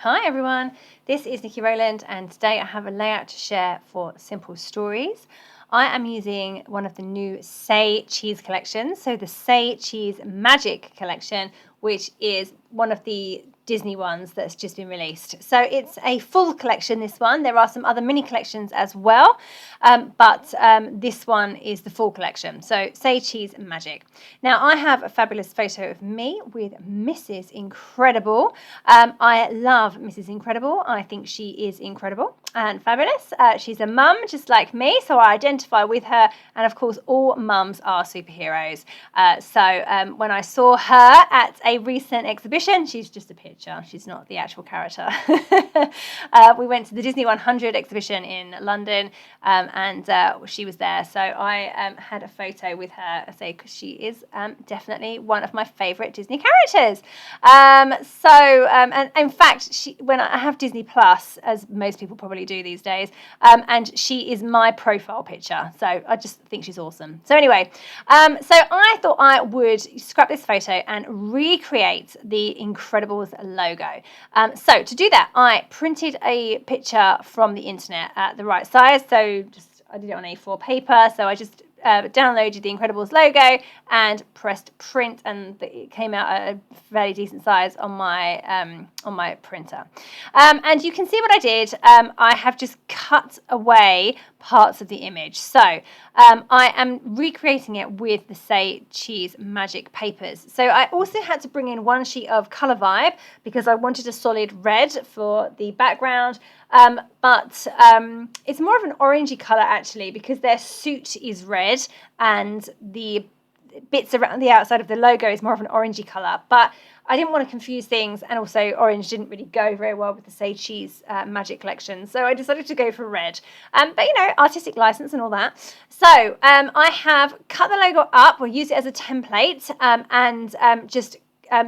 Hi everyone, this is Nikki Rowland and today I have a layout to share for Simple Stories. I am using one of the new Say Cheese collections, so the Say Cheese Magic collection, which is one of the Disney ones that's just been released. So it's a full collection, this one. There are some other mini collections as well, but this one is the full collection. So Say Cheese Magic. Now I have a fabulous photo of me with Mrs. Incredible. I love Mrs. Incredible. I think she is incredible and fabulous. She's a mum just like me, so I identify with her. And of course, all mums are superheroes. So when I saw her at a recent exhibition, she's just a picture. She's not the actual character. We went to the Disney 100 exhibition in London, and she was there. So I had a photo with her, because she is definitely one of my favourite Disney characters. And in fact, when I have Disney Plus, as most people probably do these days, and she is my profile picture. So I just think she's awesome. So anyway, so I thought I would scrap this photo and recreate the Incredibles logo. So to do that, I printed a picture from the internet at the right size. So I did it on A4 paper. So I just downloaded the Incredibles logo and pressed print, and it came out at a fairly decent size on my printer. And you can see what I did. I have just cut away parts of the image. So I am recreating it with the Say Cheese Magic papers. So I also had to bring in one sheet of Colour Vibe because I wanted a solid red for the background. But it's more of an orangey colour actually, because their suit is red and the bits around the outside of the logo is more of an orangey colour. But I didn't want to confuse things, and also orange didn't really go very well with the Say Cheese Magic collection, so I decided to go for red. But artistic license and all that. So I have cut the logo up, or used it as a template, and just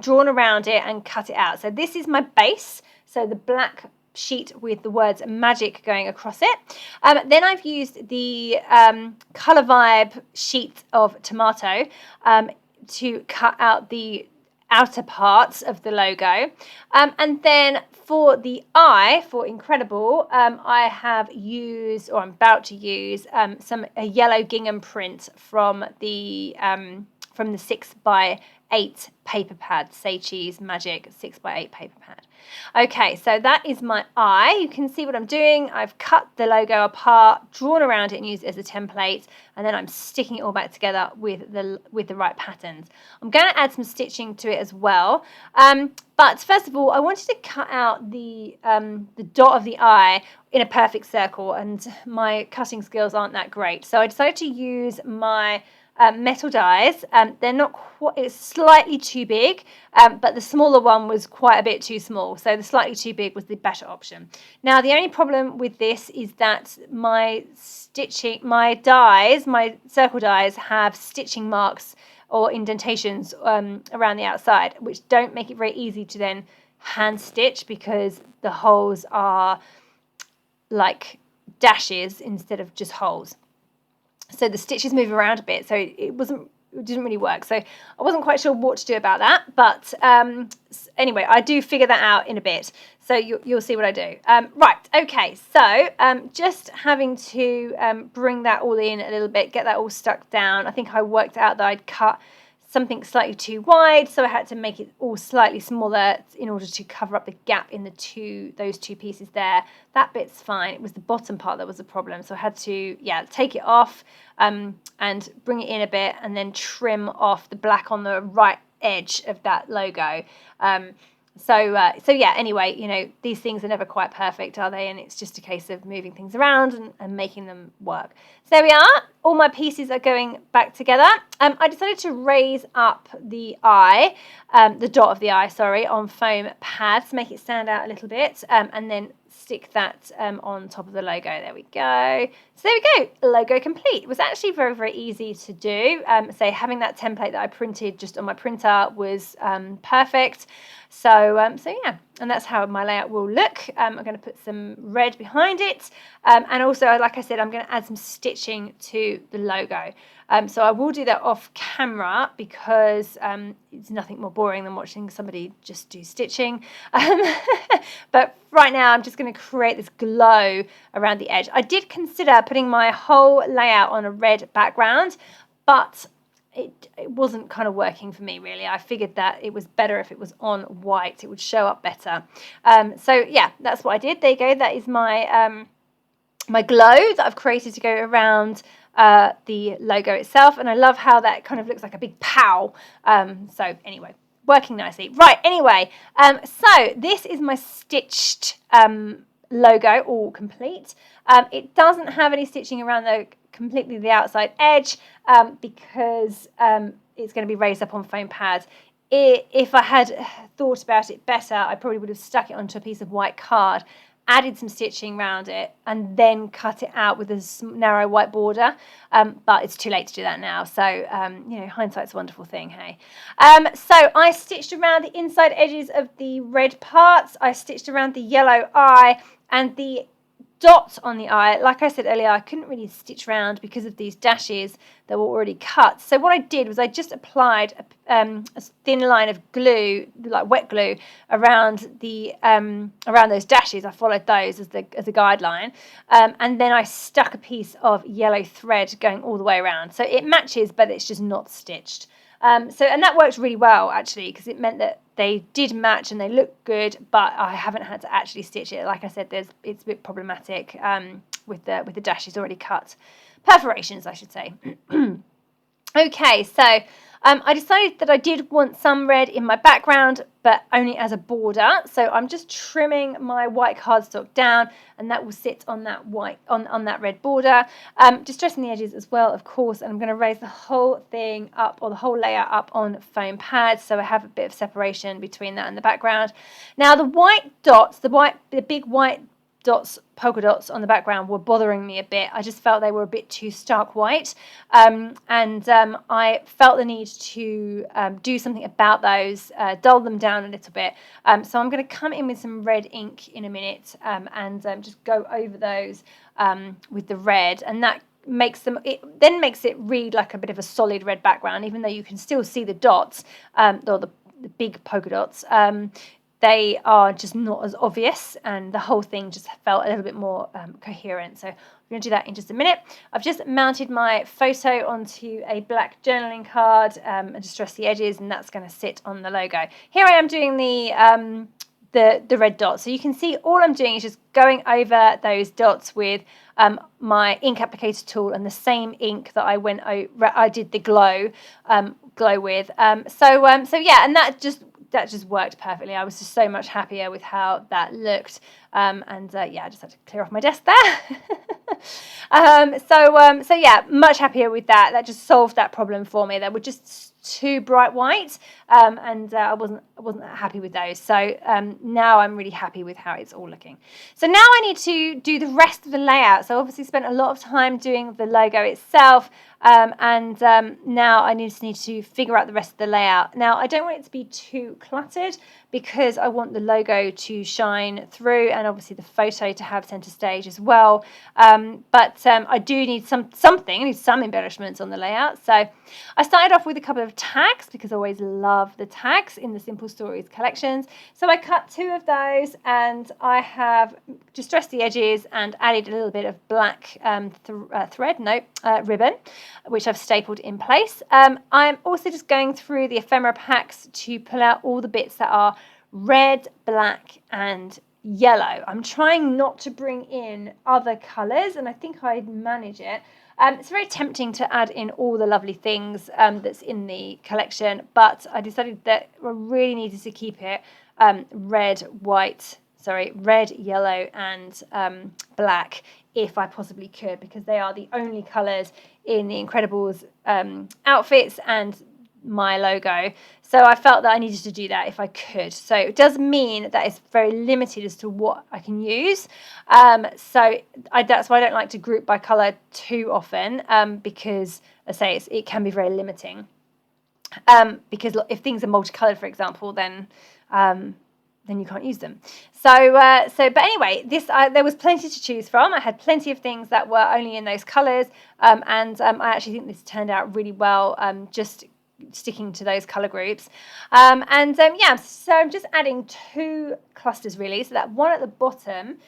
drawn around it and cut it out. So this is my base, so the black sheet with the words magic going across it. Then I've used the Colour Vibe sheet of tomato to cut out the outer parts of the logo. And then for the eye, for Incredible, I have used, or I'm about to use, a yellow gingham print from the 6x8 paper pad, Say Cheese Magic 6x8 paper pad. Okay, so that is my eye. You can see what I'm doing. I've cut the logo apart, drawn around it and used it as a template, and then I'm sticking it all back together with the right patterns. I'm going to add some stitching to it as well. But first of all, I wanted to cut out the dot of the eye in a perfect circle, and my cutting skills aren't that great. So I decided to use my metal dies. They're not quite, it's slightly too big, but the smaller one was quite a bit too small, so the slightly too big was the better option. Now the only problem with this is that my circle dies have stitching marks or indentations around the outside, which don't make it very easy to then hand stitch, because the holes are like dashes instead of just holes. So the stitches move around a bit, so it didn't really work. So I wasn't quite sure what to do about that. But anyway, I do figure that out in a bit. So you'll see what I do. Right, okay, so just having to bring that all in a little bit, get that all stuck down. I think I worked out that I'd cut something slightly too wide, so I had to make it all slightly smaller in order to cover up the gap in those two pieces there. That bit's fine. It was the bottom part that was the problem, so I had to take it off and bring it in a bit, and then trim off the black on the right edge of that logo. Anyway, these things are never quite perfect, are they? And it's just a case of moving things around and making them work. So there we are. All my pieces are going back together. I decided to raise up the eye, the dot of the eye, on foam pads to make it stand out a little bit, and then stick that on top of the logo. There we go. So there we go, logo complete. It was actually very, very easy to do. So having that template that I printed just on my printer was perfect. So yeah, and that's how my layout will look. I'm going to put some red behind it, and also, like I said, I'm going to add some stitching to the logo. So I will do that off camera because it's nothing more boring than watching somebody just do stitching. But right now I'm just going to create this glow around the edge. I did consider putting my whole layout on a red background, but it wasn't kind of working for me really. I figured that it was better if it was on white. It would show up better. So yeah, that's what I did. There you go. That is my my glow that I've created to go around the logo itself, and I love how that kind of looks like a big pow. So anyway, working nicely. Right, anyway, so this is my stitched logo, all complete. It doesn't have any stitching around completely the outside edge because it's going to be raised up on foam pads. If I had thought about it better, I probably would have stuck it onto a piece of white card, added some stitching around it, and then cut it out with a narrow white border. But it's too late to do that now. So, you know, hindsight's a wonderful thing, hey? So I stitched around the inside edges of the red parts. I stitched around the yellow eye and the dots on the eye. Like I said earlier, I couldn't really stitch around because of these dashes that were already cut. So what I did was I just applied a thin line of glue, like wet glue, around the around those dashes. I followed those as a guideline, and then I stuck a piece of yellow thread going all the way around. So it matches, but it's just not stitched. And that worked really well actually, because it meant that they did match and they look good, but I haven't had to actually stitch it. Like I said, it's a bit problematic with the dashes already cut, perforations I should say. Okay, so I decided that I did want some red in my background, but only as a border. So I'm just trimming my white cardstock down, and that will sit on that white on that red border. Distressing the edges as well, of course, and I'm going to raise the whole thing up, or the whole layer up, on foam pads, so I have a bit of separation between that and the background. Now the white dots, the big white dots, polka dots on the background were bothering me a bit. I just felt they were a bit too stark white, and I felt the need to do something about those, dull them down a little bit. So I'm going to come in with some red ink in a minute and just go over those with the red, and that then makes it read like a bit of a solid red background, even though you can still see the dots, or the big polka dots. They are just not as obvious, and the whole thing just felt a little bit more coherent. So I'm going to do that in just a minute. I've just mounted my photo onto a black journaling card and distress the edges, and that's going to sit on the logo. Here I am doing the red dots. So you can see all I'm doing is just going over those dots with my ink applicator tool and the same ink that I did the glow with. So yeah, and that just worked perfectly. I was just so much happier with how that looked. Yeah, I just had to clear off my desk there. So yeah, much happier with that. That just solved that problem for me. They were just too bright white, and I wasn't happy with those. So now I'm really happy with how it's all looking. So now I need to do the rest of the layout. So obviously spent a lot of time doing the logo itself, and now I just need to figure out the rest of the layout. Now I don't want it to be too cluttered because I want the logo to shine through, and obviously the photo to have centre stage as well. But I do need something. I need some embellishments on the layout. So I started off with a couple of tags because I always love the tags in the Simple Stories collections. So I cut 2 of those, and I have distressed the edges and added a little bit of black ribbon, which I've stapled in place. I'm also just going through the ephemera packs to pull out all the bits that are red, black and yellow. I'm trying not to bring in other colours, and I think I'd manage it. It's very tempting to add in all the lovely things that's in the collection, but I decided that I really needed to keep it red, yellow and black if I possibly could, because they are the only colours in the Incredibles outfits and my logo. So I felt that I needed to do that if I could. So it does mean that it's very limited as to what I can use. That's why I don't like to group by colour too often, because I say it can be very limiting. Because if things are multicoloured, for example, then then you can't use them. But anyway, there was plenty to choose from. I had plenty of things that were only in those colours, and I actually think this turned out really well, just sticking to those colour groups. So I'm just adding 2 clusters really. So that one at the bottom,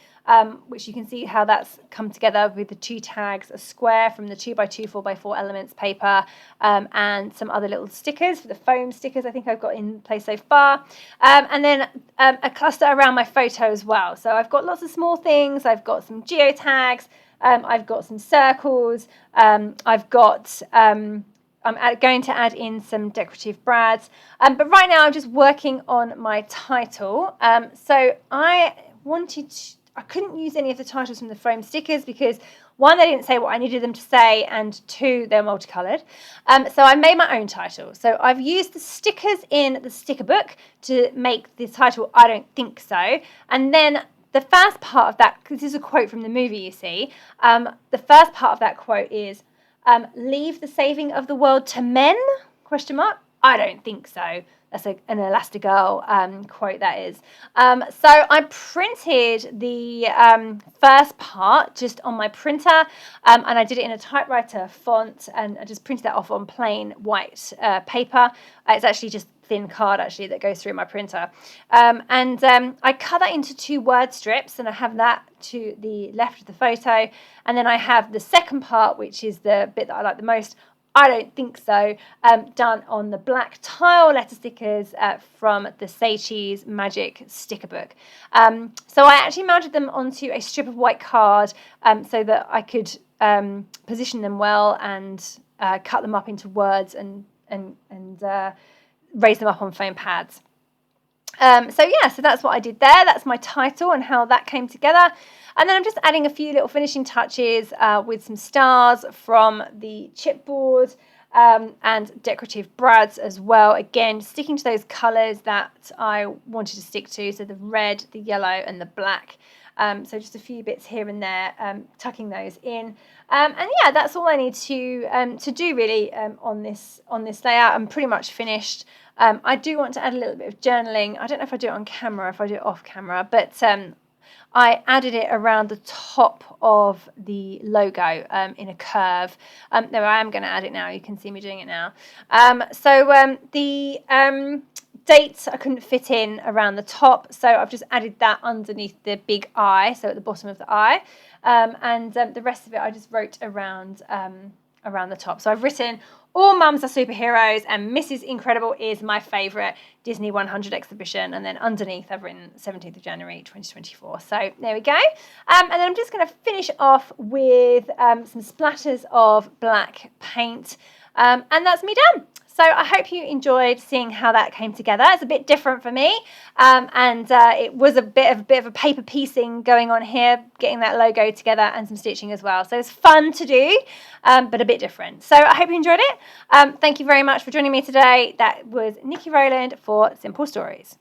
which you can see how that's come together with the 2 tags, a square from the 2x2 4x4 elements paper, and some other little stickers for the foam stickers I think I've got in place so far, and then a cluster around my photo as well. So I've got lots of small things. I've got some geotags, I've got some circles, I've got I'm going to add in some decorative brads, but right now I'm just working on my title. So I couldn't use any of the titles from the foam stickers because 1, they didn't say what I needed them to say, and 2, they're multicoloured. So I made my own title. So I've used the stickers in the sticker book to make the title I Don't Think So. And then the first part of that, because this is a quote from the movie, you see, the first part of that quote is, leave the saving of the world to men? ? I don't think so. That's an Elastigirl quote, that is. So I printed the first part just on my printer, and I did it in a typewriter font, and I just printed that off on plain white paper. It's actually just thin card actually that goes through my printer. I cut that into 2 word strips, and I have that to the left of the photo. And then I have the second part, which is the bit that I like the most, I don't think so, done on the black tile letter stickers from the Say Cheese Magic sticker book. So I actually mounted them onto a strip of white card so that I could position them well and cut them up into words and raise them up on foam pads. So that's what I did there. That's my title and how that came together. And then I'm just adding a few little finishing touches with some stars from the chipboard and decorative brads as well. Again, sticking to those colours that I wanted to stick to, so the red, the yellow and the black. So just a few bits here and there, tucking those in. That's all I need to do really on this layout. I'm pretty much finished. I do want to add a little bit of journaling. I don't know if I do it on camera, if I do it off camera, but I added it around the top of the logo in a curve. No, I am going to add it now. You can see me doing it now. The dates I couldn't fit in around the top, so I've just added that underneath the big I, so at the bottom of the I. The rest of it I just wrote around the top. So I've written all mums are superheroes and Mrs. Incredible is my favourite Disney 100 exhibition, and then underneath I've written 17th of January 2024. So there we go. And then I'm just going to finish off with some splatters of black paint, and that's me done. So I hope you enjoyed seeing how that came together. It's a bit different for me, it was a bit of a paper piecing going on here, getting that logo together and some stitching as well. So it's fun to do, but a bit different. So I hope you enjoyed it. Thank you very much for joining me today. That was Nikki Rowland for Simple Stories.